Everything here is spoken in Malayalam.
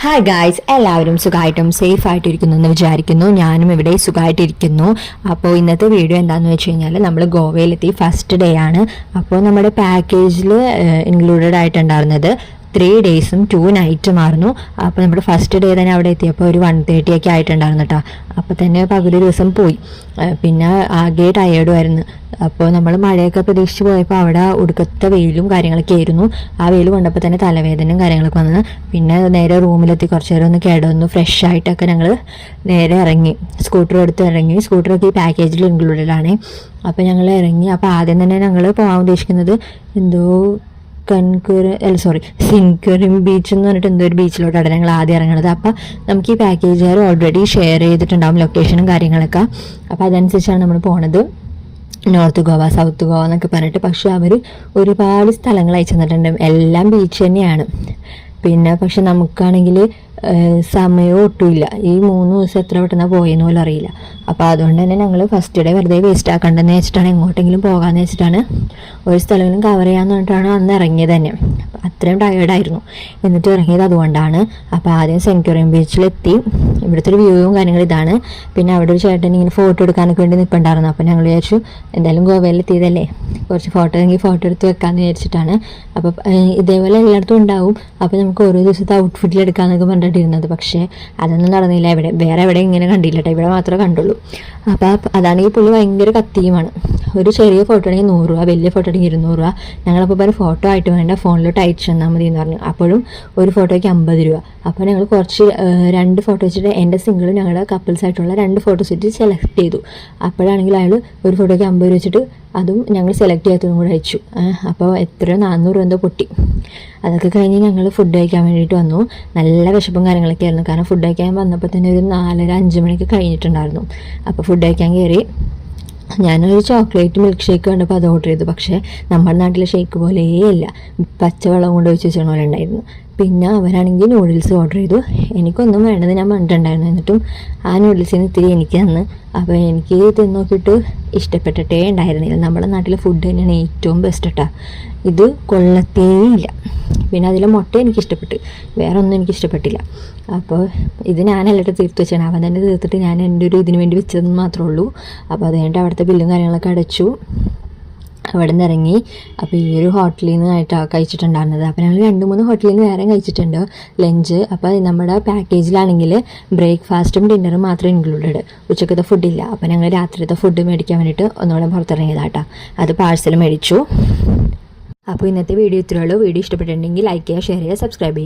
ഹായ് ഗായ്സ്, എല്ലാവരും സുഖമായിട്ടും സേഫ് ആയിട്ടിരിക്കുന്നു എന്ന് വിചാരിക്കുന്നു. ഞാനും ഇവിടെ സുഖമായിട്ടിരിക്കുന്നു. അപ്പോൾ ഇന്നത്തെ വീഡിയോ എന്താണെന്ന് വെച്ച് കഴിഞ്ഞാൽ നമ്മൾ ഗോവയിലെത്തി ഫസ്റ്റ് ഡേ ആണ്. അപ്പോൾ നമ്മുടെ പാക്കേജിൽ ഇൻക്ലൂഡഡ് ആയിട്ടുണ്ടായിരുന്നത് 3 days 2 nights ആയിരുന്നു. അപ്പോൾ നമ്മുടെ ഫസ്റ്റ് ഡേ തന്നെ അവിടെ എത്തിയപ്പോൾ ഒരു 1:30 ഒക്കെ ആയിട്ടുണ്ടായിരുന്നു കേട്ടോ. അപ്പോൾ തന്നെ പകുതി ദിവസം പോയി. പിന്നെ ആകെ ടയേർഡുമായിരുന്നു. അപ്പോൾ നമ്മൾ മഴയൊക്കെ പ്രതീക്ഷിച്ച് പോയപ്പോൾ അവിടെ ഒടുക്കത്തെ വെയിലും കാര്യങ്ങളൊക്കെ ആയിരുന്നു. ആ വെയിൽ കൊണ്ടപ്പോൾ തന്നെ തലവേദനയും കാര്യങ്ങളൊക്കെ വന്ന് പിന്നെ നേരെ റൂമിലെത്തി കുറച്ച് നേരം ഒന്ന് കിടന്നു ഫ്രഷ് ആയിട്ടൊക്കെ ഞങ്ങൾ നേരെ ഇറങ്ങി. സ്കൂട്ടർ എടുത്ത് ഇറങ്ങി. സ്കൂട്ടറൊക്കെ ഈ പാക്കേജിൽ ഇൻക്ലൂഡഡ് ആണ്. അപ്പോൾ ഞങ്ങൾ ഇറങ്ങി. അപ്പോൾ ആദ്യം തന്നെ ഞങ്ങൾ പോകാൻ ഉദ്ദേശിക്കുന്നത് സിൻകുരം ബീച്ച് എന്ന് പറഞ്ഞിട്ട് എന്തോ ഒരു ബീച്ചിലോട്ടാണ് ഞങ്ങൾ ആദ്യം ഇറങ്ങുന്നത്. അപ്പോൾ നമുക്ക് ഈ പാക്കേജുകാർ ഓൾറെഡി ഷെയർ ചെയ്തിട്ടുണ്ടാവും ലൊക്കേഷനും കാര്യങ്ങളൊക്കെ. അപ്പോൾ അതനുസരിച്ചാണ് നമ്മൾ പോണത്. നോർത്ത് ഗോവ, സൗത്ത് ഗോവ എന്നൊക്കെ പറഞ്ഞിട്ട്. പക്ഷെ അവർ ഒരുപാട് സ്ഥലങ്ങൾ അയച്ചു തന്നിട്ടുണ്ട്. എല്ലാം ബീച്ച് തന്നെയാണ്. പിന്നെ പക്ഷെ നമുക്കാണെങ്കിൽ സമയം ഒട്ടുമില്ല. ഈ 3 ദിവസം എത്ര പെട്ടെന്ന് പോയെന്ന് പോലും അറിയില്ല. അപ്പോൾ അതുകൊണ്ട് തന്നെ ഞങ്ങൾ ഫസ്റ്റ് ഡേ വെറുതെ വേസ്റ്റ് ആക്കണ്ടെന്ന് വെച്ചിട്ടാണ് എങ്ങോട്ടെങ്കിലും പോകാമെന്ന് വെച്ചിട്ടാണ് ഒരു സ്ഥലങ്ങളും കവർ ചെയ്യാമെന്ന് പറഞ്ഞിട്ടാണ് അന്ന് ഇറങ്ങിയത് തന്നെ. അത്രയും ടയേർഡായിരുന്നു എന്നിട്ട് ഇറങ്ങിയത് അതുകൊണ്ടാണ്. അപ്പോൾ ആദ്യം സെൻക്യൂറിയം ബീച്ചിലെത്തി. ഇവിടുത്തെ ഒരു വ്യൂവും കാര്യങ്ങളും ഇതാണ്. പിന്നെ അവിടെ ഒരു ചേട്ടൻ ഇങ്ങനെ ഫോട്ടോ എടുക്കാനൊക്കെ വേണ്ടി നിൽപ്പുണ്ടായിരുന്നു. അപ്പോൾ ഞങ്ങൾ വിചാരിച്ചു എന്തായാലും ഗോവയിലെത്തിയതല്ലേ, കുറച്ച് ഫോട്ടോ എടുത്ത് വെക്കാമെന്ന് വിചാരിച്ചിട്ടാണ്. അപ്പോൾ ഇതേപോലെ എല്ലായിടത്തും ഉണ്ടാവും. അപ്പോൾ നമുക്ക് ഓരോ ദിവസത്തെ ഔട്ട്ഫിറ്റിൽ എടുക്കാമെന്നൊക്കെ പറഞ്ഞിട്ടിരുന്നത്. പക്ഷേ അതൊന്നും നടന്നില്ല. വേറെ എവിടെ ഇങ്ങനെ കണ്ടില്ല കേട്ടോ. ഇവിടെ മാത്രമേ കണ്ടുള്ളൂ. അപ്പോൾ അതാണെങ്കിൽ പുള്ളി ഭയങ്കര കത്തിയുമാണ്. ഒരു ചെറിയ ഫോട്ടോ ആണെങ്കിൽ 100 രൂപ, വലിയ ഫോട്ടോ ആണെങ്കിൽ 200 രൂപ. ഞങ്ങളപ്പോൾ പറഞ്ഞ ഫോട്ടോ ആയിട്ട് വേണ്ട, ഫോണിലോട്ട് അയച്ചു തന്നാൽ മതി എന്ന് പറഞ്ഞു. അപ്പോഴും ഒരു ഫോട്ടോയ്ക്ക് 50 രൂപ. അപ്പോൾ ഞങ്ങൾ കുറച്ച് 2 ഫോട്ടോ വെച്ചിട്ട് എൻ്റെ സിംഗിൾ ഞങ്ങളുടെ കപ്പിൾസ് ആയിട്ടുള്ള 2 ഫോട്ടോസ് വെച്ച് സെലക്ട് ചെയ്തു. അപ്പോഴാണെങ്കിൽ അയാൾ ഒരു ഫോട്ടോയ്ക്ക് 50 രൂപ വെച്ചിട്ട് അതും ഞങ്ങൾ സെലക്ട് ചെയ്യാത്തതും കൂടെ അയച്ചു. അപ്പോൾ എത്രയോ 400 എന്തോ പൊട്ടി. അതൊക്കെ കഴിഞ്ഞ് ഞങ്ങൾ ഫുഡ് കഴിക്കാൻ വേണ്ടിയിട്ട് വന്നു. നല്ല വിശപ്പും കാര്യങ്ങളൊക്കെ ആയിരുന്നു. കാരണം ഫുഡ് കഴിക്കാൻ വന്നപ്പോൾ തന്നെ ഒരു 4:30-5 മണിക്ക് കഴിഞ്ഞിട്ടുണ്ടായിരുന്നു. അപ്പോൾ ഫുഡ് കഴിക്കാൻ കയറി. ഞാനൊരു ചോക്ലേറ്റ് മിൽക്ക് ഷേക്ക് കണ്ടപ്പോൾ അത് ഓർഡർ ചെയ്തു. പക്ഷേ നമ്മുടെ നാട്ടിലെ ഷേക്ക് പോലെയേ അല്ല, പച്ചവെള്ളം കൊണ്ട് ഒഴിച്ച് വെച്ച പോലെ ഉണ്ടായിരുന്നു. പിന്നെ അവരാണെങ്കിൽ നൂഡിൽസ് ഓർഡർ ചെയ്തു. എനിക്കൊന്നും വേണ്ടത് ഞാൻ പറഞ്ഞിട്ടുണ്ടായിരുന്നു. എന്നിട്ടും ആ നൂഡിൽസിന് ഇത്തിരി എനിക്ക് തന്ന്. അപ്പോൾ എനിക്ക് തിന്ന് നോക്കിയിട്ട് ഇഷ്ടപ്പെട്ടിട്ടേ ഉണ്ടായിരുന്നില്ല. നമ്മുടെ നാട്ടിലെ ഫുഡ് തന്നെയാണ് ഏറ്റവും ബെസ്റ്റ് കേട്ടോ. ഇത് കൊള്ളത്തേയില്ല. പിന്നെ അതിലെ മുട്ട എനിക്കിഷ്ടപ്പെട്ടു, വേറെ ഒന്നും എനിക്കിഷ്ടപ്പെട്ടില്ല. അപ്പോൾ ഇത് ഞാനല്ലിട്ട് തീർത്ത് വെച്ചാണ്. അവൻ തന്നെ തീർത്തിട്ട് ഞാൻ എൻ്റെ ഒരു ഇതിന് വേണ്ടി വെച്ചതെന്ന് മാത്രമേ ഉള്ളൂ. അപ്പോൾ അത് കഴിഞ്ഞിട്ട് അവിടുത്തെ ബില്ലും കാര്യങ്ങളൊക്കെ അടച്ചു. അവിടെ നിന്ന് ഇറങ്ങി. അപ്പോൾ ഈ ഒരു ഹോട്ടലിൽ നിന്നായിട്ടാണ് കഴിച്ചിട്ടുണ്ടായിരുന്നത്. അപ്പോൾ ഞങ്ങൾ 2-3 ഹോട്ടലിൽ നിന്ന് വേറെ കഴിച്ചിട്ടുണ്ട് ലഞ്ച്. അപ്പോൾ നമ്മുടെ പാക്കേജിലാണെങ്കിൽ ബ്രേക്ക്ഫാസ്റ്റും ഡിന്നറും മാത്രമേ ഇൻക്ലൂഡഡ്, ഉച്ചക്കത്തെ ഫുഡില്ല. അപ്പോൾ ഞങ്ങൾ രാത്രിയത്തെ ഫുഡ് മേടിക്കാൻ വേണ്ടിയിട്ട് ഒന്നുകൂടെ പുറത്തിറങ്ങിയതാട്ടോ. അത് പാഴ്സൽ മേടിച്ചു. അപ്പോൾ ഇന്നത്തെ വീഡിയോ ഇത്രയേ ഉള്ളൂ. വീഡിയോ ഇഷ്ടപ്പെട്ടിട്ടുണ്ടെങ്കിൽ ലൈക്ക് ചെയ്യുക, ഷെയർ ചെയ്യുക, സബ്സ്ക്രൈബ് ചെയ്യുക.